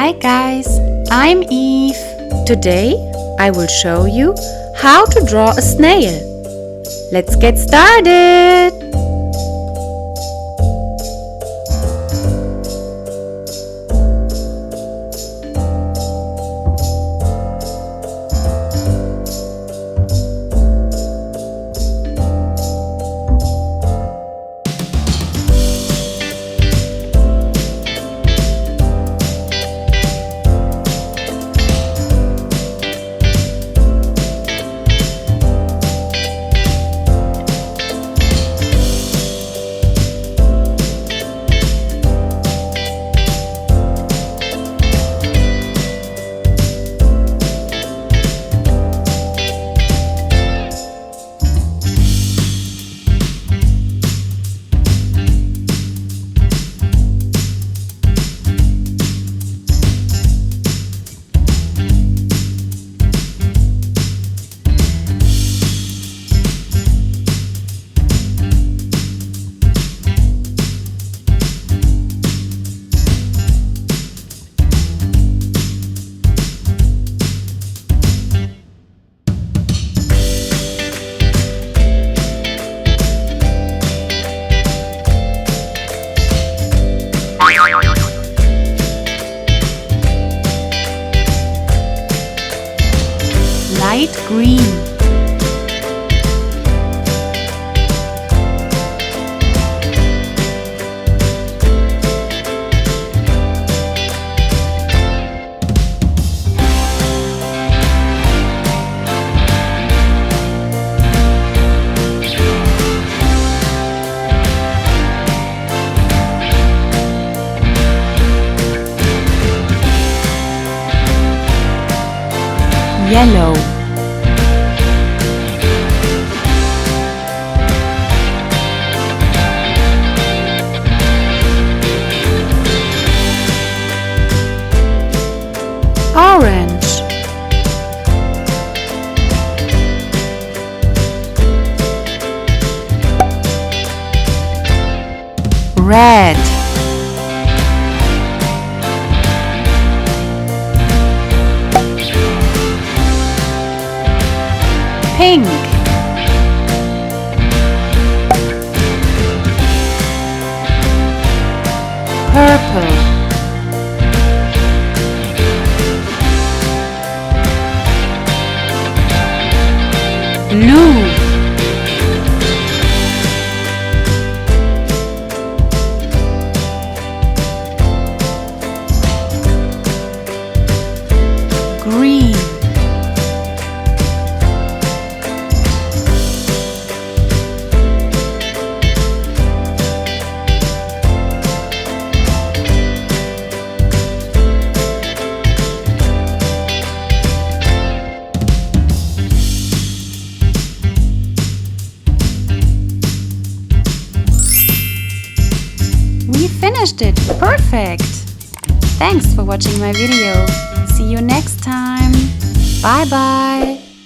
Hi guys, I'm Eve. Today I will show you how to draw a snail. Let's get started! Light green, yellow, orange, red, pink, purple, blue, green, We finished it! Perfect! Thanks for watching my video. See you next time. Bye bye!